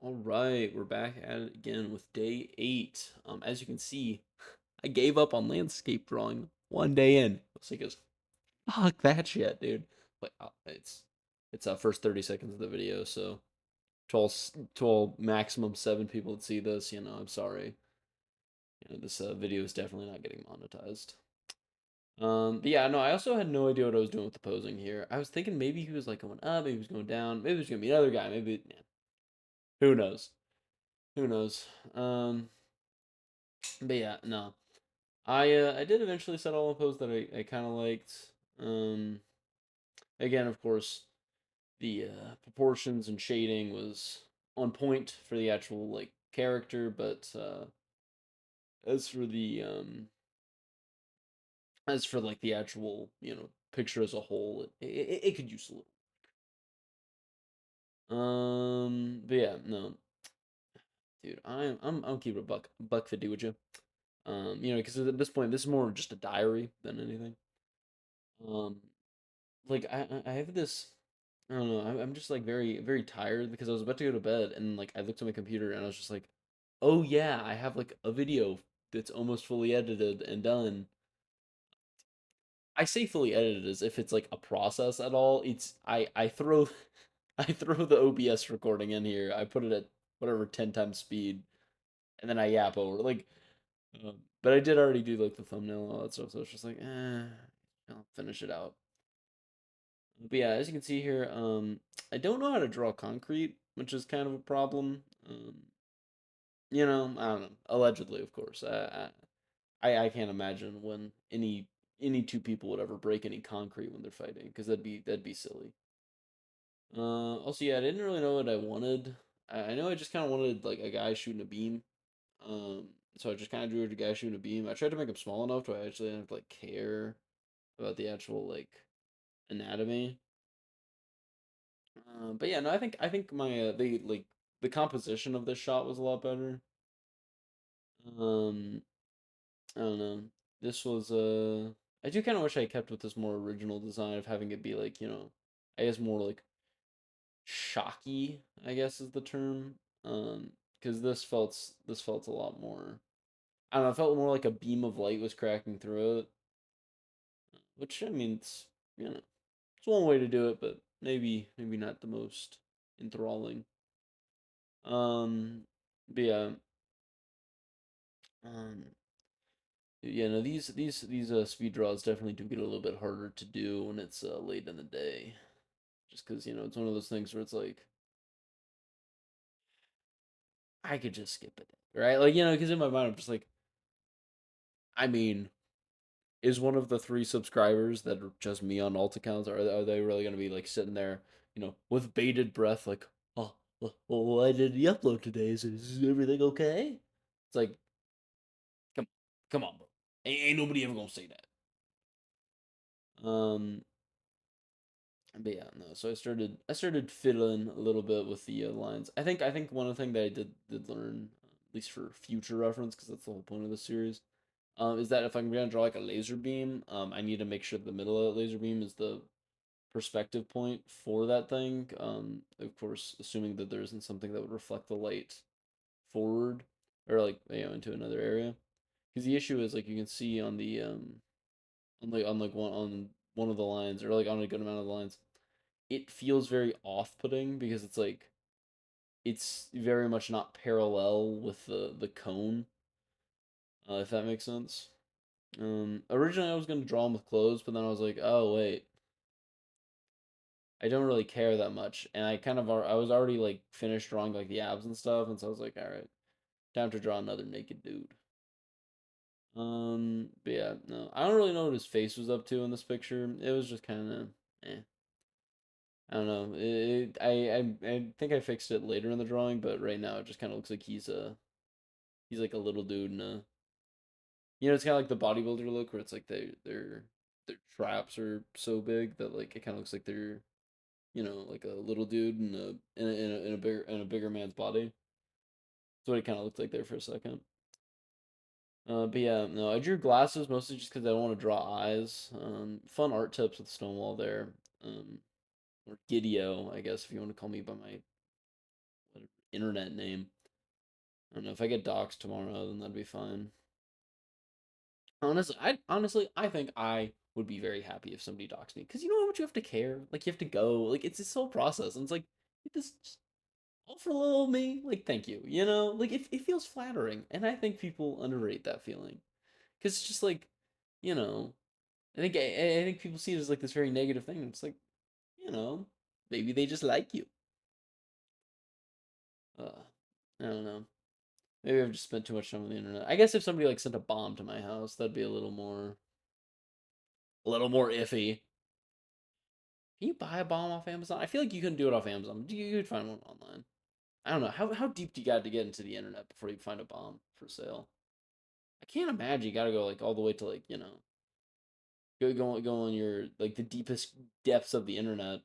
All right, we're back at it again with day 8. As you can see, I gave up on landscape drawing one day in. I was like, fuck that shit, dude. But it's first 30 seconds of the video, so to all maximum 7 people that see this, I'm sorry. This video is definitely not getting monetized. But yeah, no, I also had no idea what I was doing with the posing here. I was thinking maybe he was like going up, maybe he was going down, maybe there's gonna be another guy, maybe yeah, who knows? Who knows? But yeah, no. I did eventually settle on a pose that I kind of liked. Um, Again, of course, the proportions and shading was on point for the actual like character, but as for the as for like the actual picture as a whole, it could use a little. But yeah, no, dude, I'm keeping a buck 50 with you. Because at this point, this is more just a diary than anything. Um, like I have this. I don't know. I'm just like very tired because I was about to go to bed and like I looked at my computer and I was just like, oh yeah, I have like a video that's almost fully edited and done. I say fully edited as if it's like a process at all. I throw I throw the OBS recording in here. I put it at whatever 10 times speed and then I yap over but I did already do like the thumbnail and all that stuff. So it's just like, I'll finish it out. But yeah, as you can see here, I don't know how to draw concrete, which is kind of a problem. I don't know. Allegedly, of course. I can't imagine when any two people would ever break any concrete when they're fighting, because that'd be silly. Also, yeah, I didn't really know what I wanted. I know I just kind of wanted like a guy shooting a beam. Um, so I just kind of drew a guy shooting a beam. I tried to make him small enough to I actually didn't have to like care about the actual like anatomy. But yeah, no, I think my the composition of this shot was a lot better. Um, I don't know. This was I do kind of wish I kept with this more original design of having it be like I guess more like shocky. I guess is the term. Because this felt a lot more. I don't know. It felt more like a beam of light was cracking through it, which I mean it's one way to do it, but maybe not the most enthralling. Um, but yeah, um, yeah, no, these speed draws definitely do get a little bit harder to do when it's late in the day, just because it's one of those things where it's like I could just skip it, right? Like because in my mind I'm just like, I mean, is one of the 3 subscribers that are just me on alt accounts are they really gonna be like sitting there, with bated breath, like, oh, why did he upload today? Is everything okay? It's like, come, come on, bro. Ain't nobody ever gonna say that. Um, but yeah, no. So I started fiddling a little bit with the lines. I think one of the things that I did learn, at least for future reference, because that's the whole point of the series, is that if I'm gonna draw like a laser beam, I need to make sure the middle of the laser beam is the perspective point for that thing. Of course, assuming that there isn't something that would reflect the light forward or like into another area. Because the issue is like you can see on the on like one of the lines or like on a good amount of the lines, it feels very off-putting because it's very much not parallel with the cone, if that makes sense. Originally I was gonna draw them with clothes, but then I was like, oh wait, I don't really care that much, and I was already like finished drawing like the abs and stuff, and so I was like, all right, time to draw another naked dude. But yeah, no, I don't really know what his face was up to in this picture. It was just kind of, eh. I don't know. I think I fixed it later in the drawing, but right now it just kind of looks like he's like a little dude in a it's kind of like the bodybuilder look where it's like their traps are so big that like it kind of looks like they're like a little dude in a bigger man's body. That's what it kind of looked like there for a second. But yeah, no, I drew glasses mostly just because I don't want to draw eyes. Fun art tips with Stonewall there. Um, or Gidio, I guess if you want to call me by my internet name. I don't know if I get doxxed tomorrow, then that'd be fine. Honestly, I think I would be very happy if somebody doxed me because you know how much you have to care. Like you have to go. Like it's this whole process, and it's like this just all for little old me. Like thank you. You know, like it feels flattering, and I think people underrate that feeling because it's just like, you know, I think people see it as like this very negative thing. It's like, you know, maybe they just like you. Uh, I don't know. Maybe I've just spent too much time on the internet. I guess if somebody like sent a bomb to my house, that'd be a little more iffy. Can you buy a bomb off Amazon? I feel like you couldn't do it off Amazon. You could find one online. I don't know. How deep do you got to get into the internet before you find a bomb for sale? I can't imagine you got to go like all the way to like, you know, go on your like the deepest depths of the internet.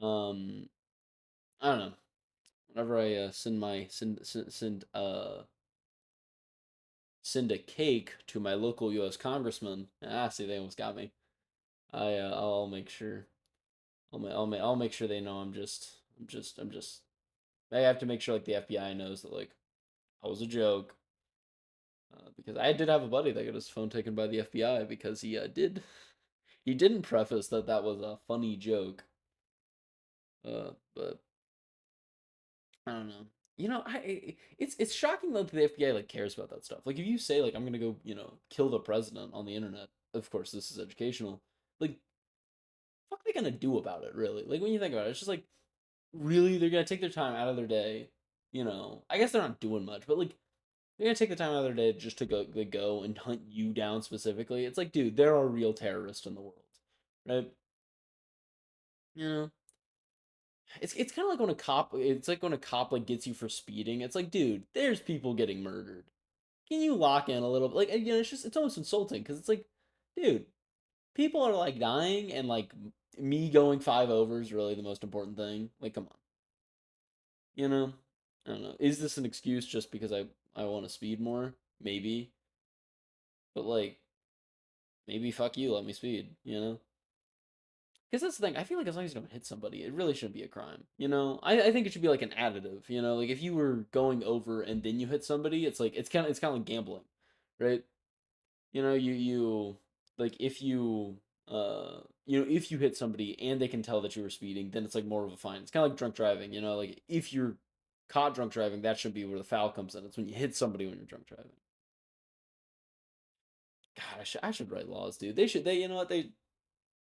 Um, I don't know. Whenever I send a cake to my local U.S. congressman, see they almost got me. I'll make sure I'll make sure they know I'm just. I have to make sure like the FBI knows that like I was a joke. Because I did have a buddy that got his phone taken by the FBI because he didn't preface that that was a funny joke. But I don't know. You know, it's shocking that the FBI like cares about that stuff. Like if you say like I'm gonna go kill the president on the internet, of course this is educational. Like fuck they gonna do about it really? Like when you think about it, it's just like really they're gonna take their time out of their day. I guess they're not doing much, but like they're gonna take the time out of their day just to go and hunt you down specifically. It's like, dude, there are real terrorists in the world, right? You know, it's kind of like when a cop. It's like when a cop like gets you for speeding. It's like, dude, there's people getting murdered. Can you lock in a little bit? Like, it's almost insulting because it's like, dude, people are like dying, and like me going 5 over is really the most important thing. Like, come on, you know. I don't know. Is this an excuse just because I want to speed more? Maybe, but like maybe fuck you, let me speed, you know? Because that's the thing. I feel like as long as you don't hit somebody, it really shouldn't be a crime. I think it should be like an additive. Like if you were going over and then you hit somebody, it's like it's kind of like gambling, right? You like if you hit somebody and they can tell that you were speeding, then it's like more of a fine. It's kind of like drunk driving. Like if you're caught drunk driving, that should be where the foul comes in. It's when you hit somebody when you're drunk driving. God, I should write laws, dude. They you know what they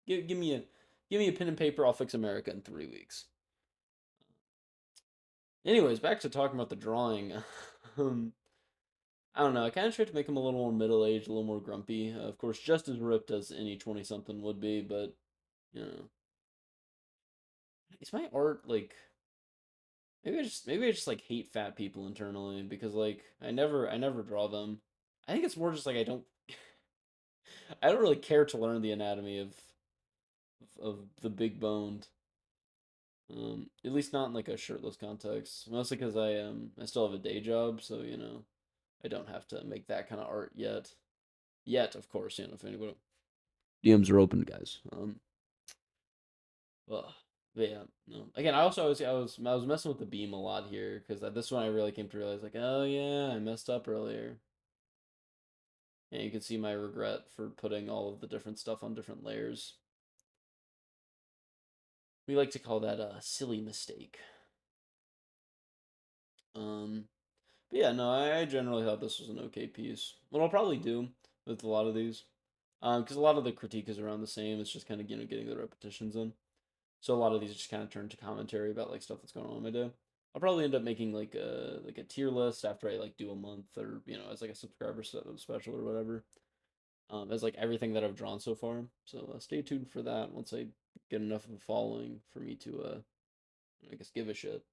give me a pen and paper. I'll fix America in 3 weeks. Anyways, back to talking about the drawing. um, I don't know. I kind of tried to make him a little more middle aged, a little more grumpy. Of course, just as ripped as any 20 something would be, but you know, is my art like maybe I just like hate fat people internally because like I never draw them. I think it's more just like I don't really care to learn the anatomy of the big boned. At least not in like a shirtless context. Mostly because I still have a day job, so I don't have to make that kind of art yet. Yet, of course, if anybody DMs are open, guys. Ugh. But yeah, no. Again, I was messing with the beam a lot here because this one I really came to realize like, oh yeah, I messed up earlier, and you can see my regret for putting all of the different stuff on different layers. We like to call that a silly mistake. Um, But yeah, no, I generally thought this was an okay piece. What I'll probably do with a lot of these, because a lot of the critique is around the same. It's just kind of getting the repetitions in. So a lot of these just kind of turn to commentary about like stuff that's going on in my day. I'll probably end up making like a tier list after I like do a month or as like a subscriber special or whatever. As like everything that I've drawn so far. So stay tuned for that once I get enough of a following for me to I guess give a shit.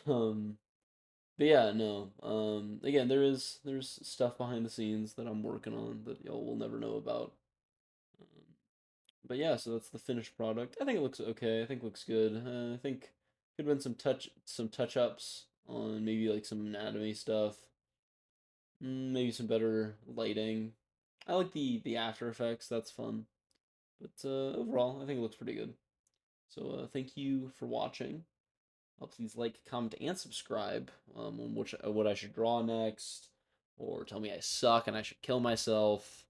Um, But yeah, no. Again, there's stuff behind the scenes that I'm working on that y'all will never know about. Um, but yeah, so that's the finished product. I think it looks okay. I think it looks good. I think could have been some touch ups on maybe like some anatomy stuff. Maybe some better lighting. I like the After Effects. That's fun. But overall, I think it looks pretty good. So thank you for watching. Please like, comment, and subscribe on what I should draw next, or tell me I suck and I should kill myself.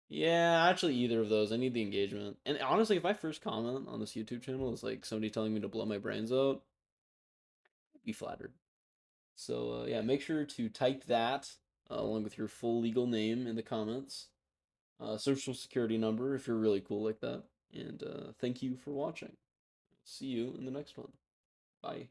Yeah, actually, either of those. I need the engagement. And honestly, if my first comment on this YouTube channel is like somebody telling me to blow my brains out, I'd be flattered. So yeah, make sure to type that along with your full legal name in the comments, social security number if you're really cool like that, and thank you for watching. See you in the next one. Bye.